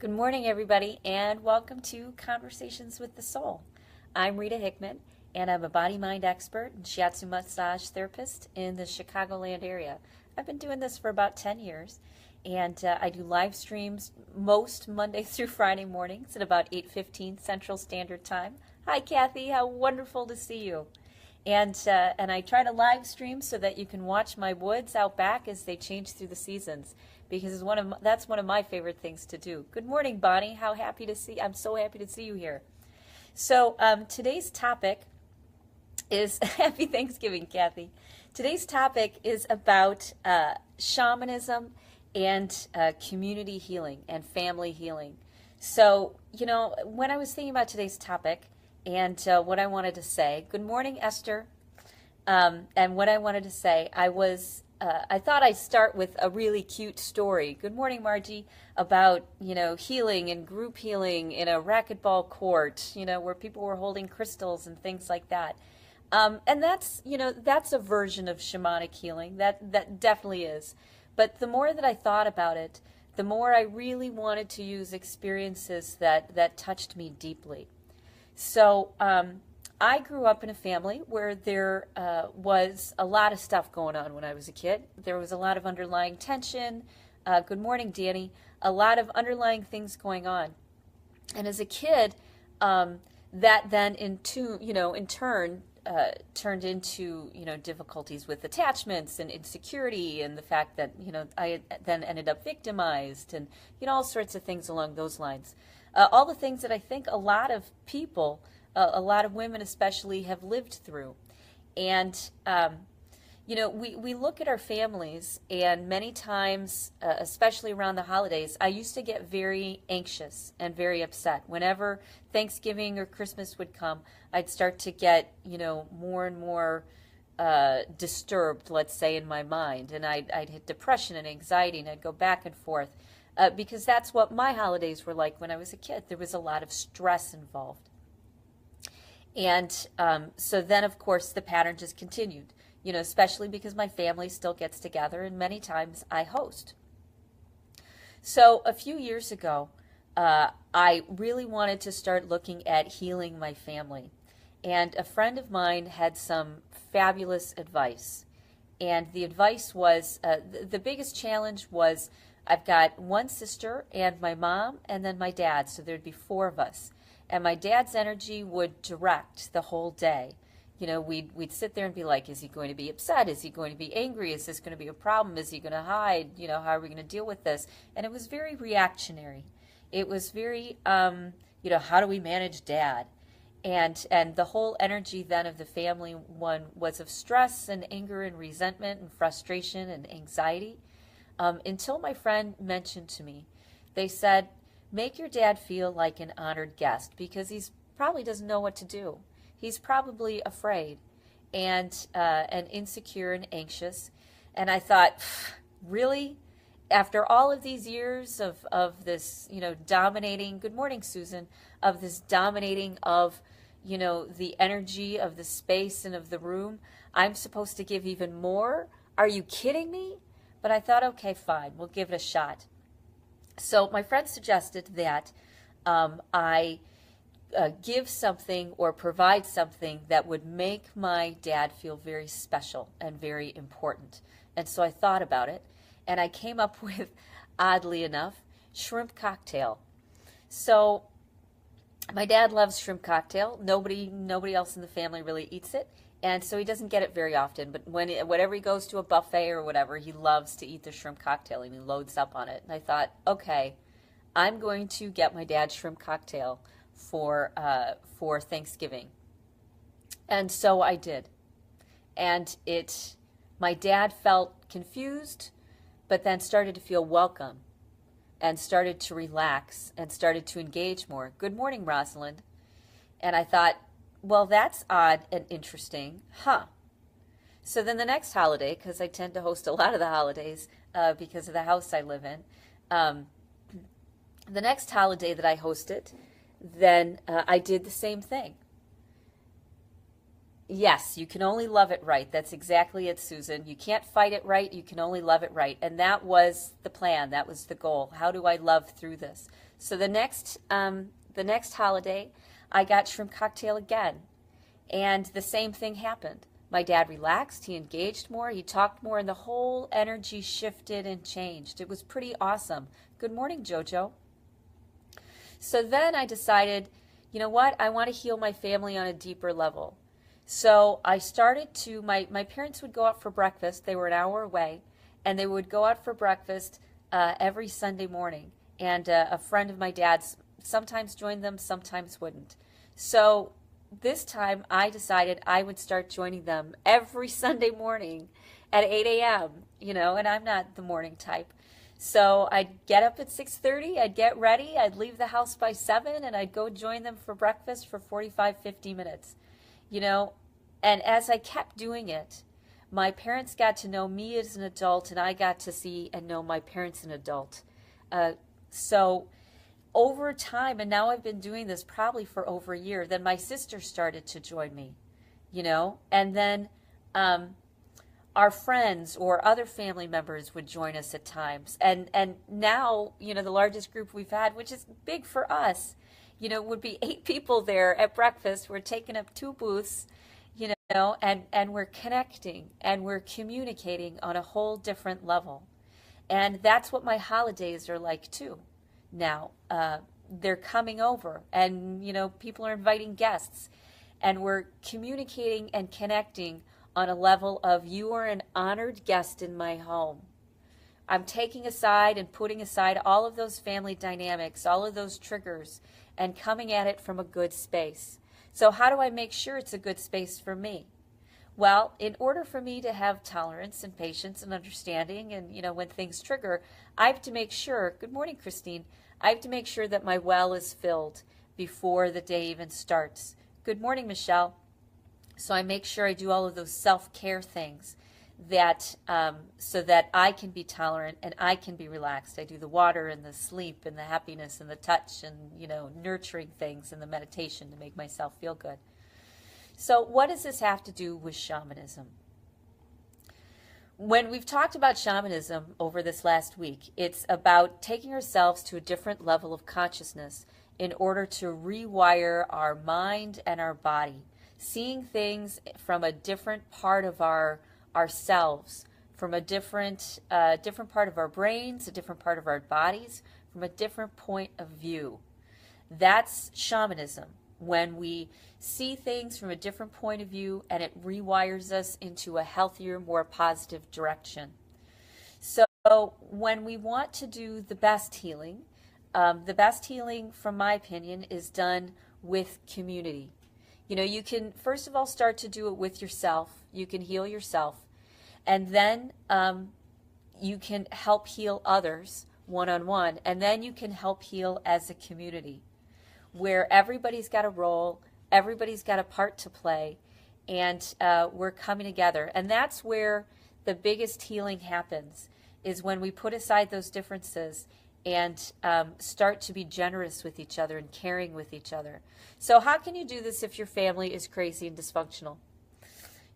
Good morning, everybody, and welcome to Conversations with the Soul. I'm Rita Hickman, and I'm a body-mind expert and shiatsu massage therapist in the Chicagoland area. I've been doing this for about 10 years, and I do live streams most Monday through Friday mornings at about 8:15 Central Standard Time. Hi, Kathy. How wonderful to see you. And I try to live stream so that you can watch my woods out back as they change through the seasons, because that's one of my favorite things to do. Good morning, Bonnie. I'm so happy to see you here. So today's topic is Happy Thanksgiving, Kathy. Today's topic is about shamanism and community healing and family healing. So, when I was thinking about today's topic, and what I wanted to say. Good morning, Esther. And what I wanted to say, I thought I'd start with a really cute story. Good morning, Margie, about, healing and group healing in a racquetball court, where people were holding crystals and things like that. And that's a version of shamanic healing. That definitely is. But the more that I thought about it, the more I really wanted to use experiences that touched me deeply. So I grew up in a family where there was a lot of stuff going on when I was a kid. There was a lot of underlying tension. Good morning, Danny. A lot of underlying things going on. And as a kid, that then in turn turned into difficulties with attachments and insecurity, and the fact that I then ended up victimized, and all sorts of things along those lines. All the things that I think a lot of people, a lot of women especially, have lived through. And, we look at our families, and many times, especially around the holidays, I used to get very anxious and very upset. Whenever Thanksgiving or Christmas would come, I'd start to get, more and more disturbed, let's say, in my mind. And I'd hit depression and anxiety, and I'd go back and forth. Because that's what my holidays were like when I was a kid. There was a lot of stress involved. And so then, of course, the pattern just continued, especially because my family still gets together, and many times I host. So a few years ago, I really wanted to start looking at healing my family. And a friend of mine had some fabulous advice. And the advice was, the biggest challenge was, I've got one sister and my mom and then my dad, so there'd be four of us. And my dad's energy would direct the whole day. We'd sit there and be like, is he going to be upset? Is he going to be angry? Is this going to be a problem? Is he going to hide? How are we going to deal with this? And it was very reactionary. It was very, how do we manage dad? And the whole energy then of the family one was of stress and anger and resentment and frustration and anxiety. Until my friend mentioned to me, they said, make your dad feel like an honored guest, because he's probably doesn't know what to do. He's probably afraid and insecure and anxious. And I thought, really? After all of these years of this, dominating, good morning, Susan, of this dominating of, the energy of the space and of the room, I'm supposed to give even more? Are you kidding me? But I thought, okay, fine, we'll give it a shot. So my friend suggested that I give something or provide something that would make my dad feel very special and very important. And so I thought about it, and I came up with, oddly enough, shrimp cocktail. So my dad loves shrimp cocktail. Nobody else in the family really eats it. And so he doesn't get it very often, but whenever he goes to a buffet or whatever, he loves to eat the shrimp cocktail, and he loads up on it. And I thought, okay, I'm going to get my dad shrimp cocktail for Thanksgiving. And so I did. And my dad felt confused, but then started to feel welcome and started to relax and started to engage more. Good morning, Rosalind. And I thought, well, that's odd and interesting, huh? So then the next holiday, because I tend to host a lot of the holidays because of the house I live in, the next holiday that I hosted, then I did the same thing. Yes, you can only love it right. That's exactly it, Susan. You can't fight it right. You can only love it right. And that was the plan. That was the goal. How do I love through this? So the next holiday, I got shrimp cocktail again, and the same thing happened. My dad relaxed. He engaged more. He talked more, and the whole energy shifted and changed. It was pretty awesome. Good morning, Jojo. So then I decided, you know what? I want to heal my family on a deeper level. So I started to, my parents would go out for breakfast. They were an hour away, and they would go out for breakfast every Sunday morning. And a friend of my dad's sometimes joined them, sometimes wouldn't. So this time I decided I would start joining them every Sunday morning at 8 a.m., and I'm not the morning type. So I'd get up at 6:30, I'd get ready, I'd leave the house by 7, and I'd go join them for breakfast for 45, 50 minutes. And as I kept doing it, my parents got to know me as an adult, and I got to see and know my parents as an adult. So over time, and now I've been doing this probably for over a year, then my sister started to join me, and then our friends or other family members would join us at times. And now, the largest group we've had, which is big for us, would be 8 people there at breakfast. We're taking up 2 booths, and we're connecting and we're communicating on a whole different level. And that's what my holidays are like too. Now, they're coming over, and, people are inviting guests, and we're communicating and connecting on a level of, you are an honored guest in my home. I'm taking aside and putting aside all of those family dynamics, all of those triggers, and coming at it from a good space. So how do I make sure it's a good space for me? Well, in order for me to have tolerance and patience and understanding, and, when things trigger, I have to make sure, good morning, Christine, I have to make sure that my well is filled before the day even starts. Good morning, Michelle. So I make sure I do all of those self-care things that so that I can be tolerant and I can be relaxed. I do the water and the sleep and the happiness and the touch and, nurturing things and the meditation to make myself feel good. So what does this have to do with shamanism? When we've talked about shamanism over this last week, it's about taking ourselves to a different level of consciousness in order to rewire our mind and our body, seeing things from a different part of ourselves, from a different part of our brains, a different part of our bodies, from a different point of view. That's shamanism, when we see things from a different point of view and it rewires us into a healthier, more positive direction. So when we want to do the best healing, from my opinion, is done with community. You can, first of all, start to do it with yourself. You can heal yourself. And then you can help heal others one-on-one. And then you can help heal as a community, where everybody's got a role, everybody's got a part to play, and we're coming together. And that's where the biggest healing happens, is when we put aside those differences and start to be generous with each other and caring with each other. So how can you do this if your family is crazy and dysfunctional?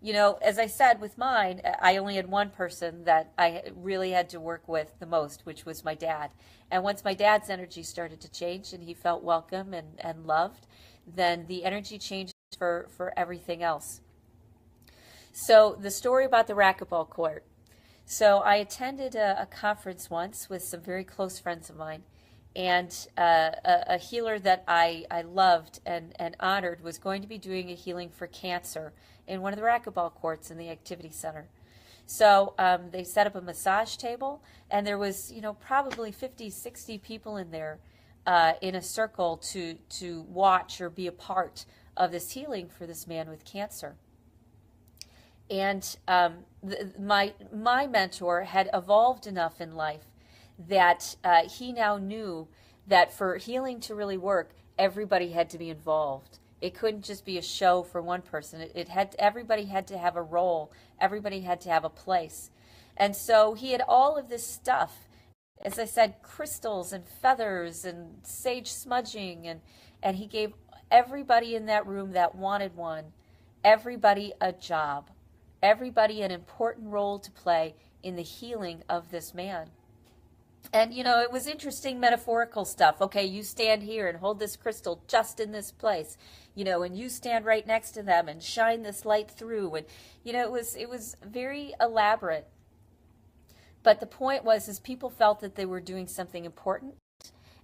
As I said with mine, I only had one person that I really had to work with the most, which was my dad. And once my dad's energy started to change and he felt welcome and loved, then the energy changed for everything else. So the story about the racquetball court. So I attended a conference once with some very close friends of mine, and a healer that I loved and honored was going to be doing a healing for cancer in one of the racquetball courts in the activity center. So they set up a massage table, and there was, probably 50, 60 people in there in a circle to watch or be a part of this healing for this man with cancer. And my mentor had evolved enough in life that he now knew that for healing to really work, everybody had to be involved. It couldn't just be a show for one person. Everybody had to have a role. Everybody had to have a place. And so he had all of this stuff, as I said, crystals and feathers and sage smudging, and he gave everybody in that room that wanted one everybody a job, everybody an important role to play in the healing of this man. And, it was interesting metaphorical stuff. Okay, you stand here and hold this crystal just in this place, and you stand right next to them and shine this light through. And, it was very elaborate. But the point was, is people felt that they were doing something important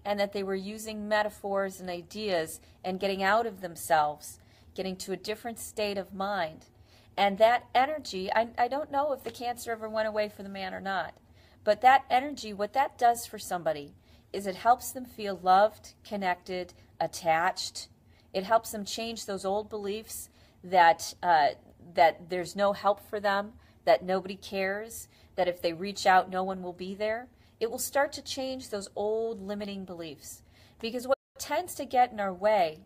and that they were using metaphors and ideas and getting out of themselves, getting to a different state of mind. And that energy, I don't know if the cancer ever went away for the man or not, but that energy, what that does for somebody is it helps them feel loved, connected, attached. It helps them change those old beliefs that there's no help for them, that nobody cares, that if they reach out, no one will be there. It will start to change those old limiting beliefs. Because what tends to get in our way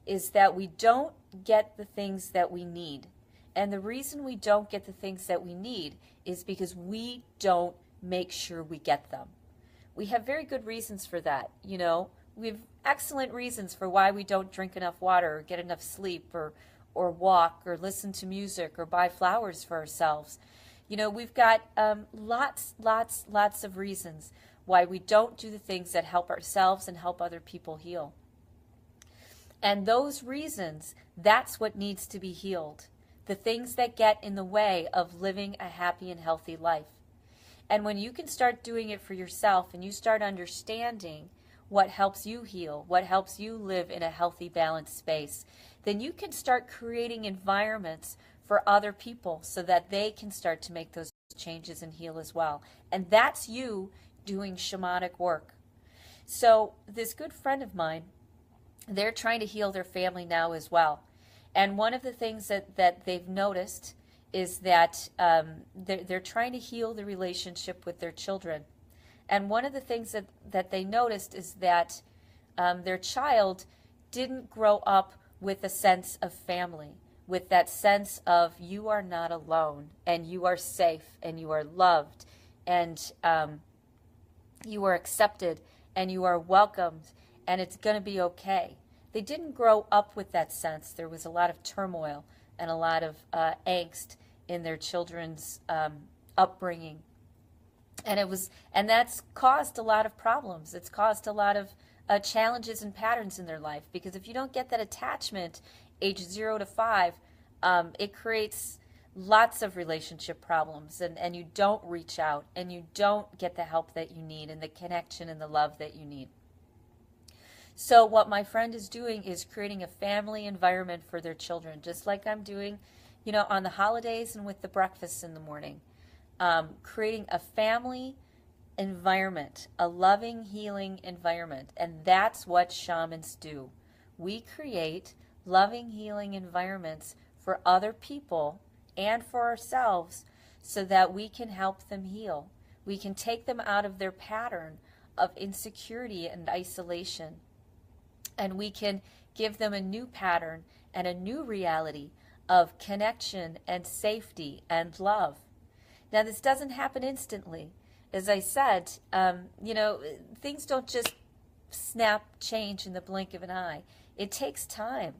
is that we don't get the things that we need. And the reason we don't get the things that we need is because we don't make sure we get them. We have very good reasons for that. We have excellent reasons for why we don't drink enough water or get enough sleep or walk or listen to music or buy flowers for ourselves. We've got lots of reasons why we don't do the things that help ourselves and help other people heal. And those reasons, that's what needs to be healed. The things that get in the way of living a happy and healthy life. And when you can start doing it for yourself and you start understanding what helps you heal, what helps you live in a healthy, balanced space, then you can start creating environments for other people so that they can start to make those changes and heal as well. And that's you doing shamanic work. So this good friend of mine, they're trying to heal their family now as well. And one of the things that they've noticed is that they're trying to heal the relationship with their children. And one of the things that they noticed is that their child didn't grow up with a sense of family, with that sense of you are not alone and you are safe and you are loved and you are accepted and you are welcomed and it's going to be okay. They didn't grow up with that sense. There was a lot of turmoil and a lot of angst in their children's upbringing. And that's caused a lot of problems. It's caused a lot of challenges and patterns in their life, because if you don't get that attachment age 0 to 5, it creates lots of relationship problems, and you don't reach out and you don't get the help that you need and the connection and the love that you need. So what my friend is doing is creating a family environment for their children, just like I'm doing, on the holidays and with the breakfasts in the morning. Creating a family environment, a loving, healing environment. And that's what shamans do. We create loving, healing environments for other people and for ourselves so that we can help them heal. We can take them out of their pattern of insecurity and isolation. And we can give them a new pattern and a new reality of connection and safety and love. Now, this doesn't happen instantly. As I said, things don't just snap change in the blink of an eye. It takes time.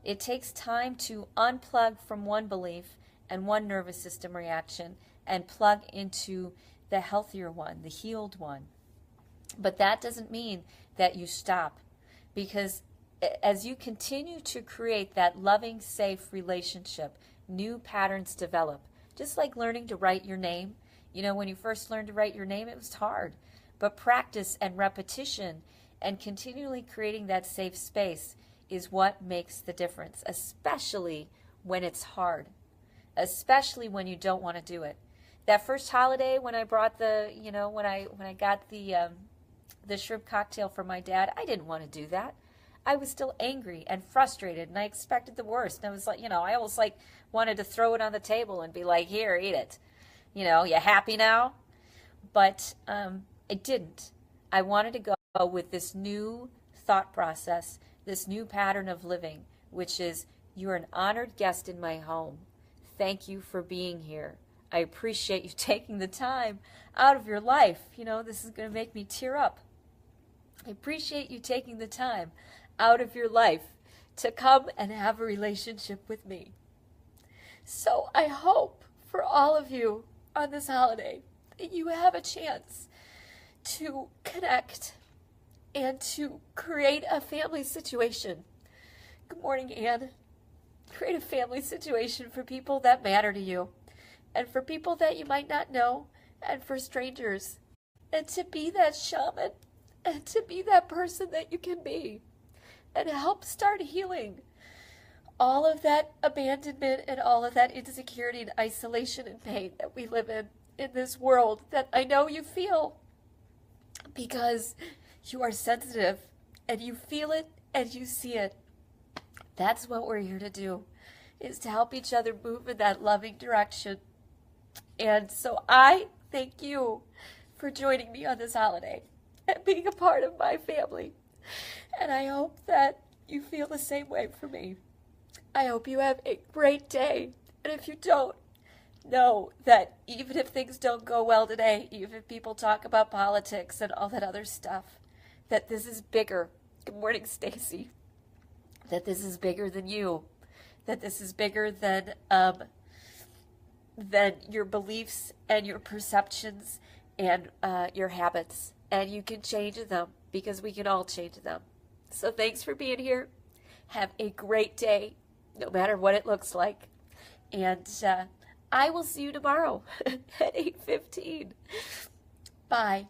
It takes time to unplug from one belief and one nervous system reaction and plug into the healthier one, the healed one. But that doesn't mean that you stop, because as you continue to create that loving, safe relationship, new patterns develop. Just like learning to write your name. When you first learned to write your name, it was hard. But practice and repetition and continually creating that safe space is what makes the difference, especially when it's hard, especially when you don't want to do it. That first holiday when I brought when I got the shrimp cocktail for my dad, I didn't want to do that. I was still angry and frustrated, and I expected the worst. And I was like, I almost wanted to throw it on the table and be like, here, eat it. You happy now? But I didn't. I wanted to go with this new thought process, this new pattern of living, which is, you're an honored guest in my home. Thank you for being here. I appreciate you taking the time out of your life. This is going to make me tear up. I appreciate you taking the time out of your life to come and have a relationship with me. So I hope for all of you on this holiday that you have a chance to connect and to create a family situation. Good morning, Anne. Create a family situation for people that matter to you, and for people that you might not know, and for strangers. And to be that shaman, and to be that person that you can be, and help start healing all of that abandonment and all of that insecurity and isolation and pain that we live in this world that I know you feel, because you are sensitive and you feel it and you see it. That's what we're here to do, is to help each other move in that loving direction. And so I thank you for joining me on this holiday and being a part of my family. And I hope that you feel the same way for me. I hope you have a great day. And if you don't, know that even if things don't go well today, even if people talk about politics and all that other stuff, that this is bigger. Good morning, Stacy. That this is bigger than you. That this is bigger than your beliefs and your perceptions and your habits. And you can change them, because we can all change them. So thanks for being here. Have a great day, no matter what it looks like. And I will see you tomorrow at 8:15. Bye.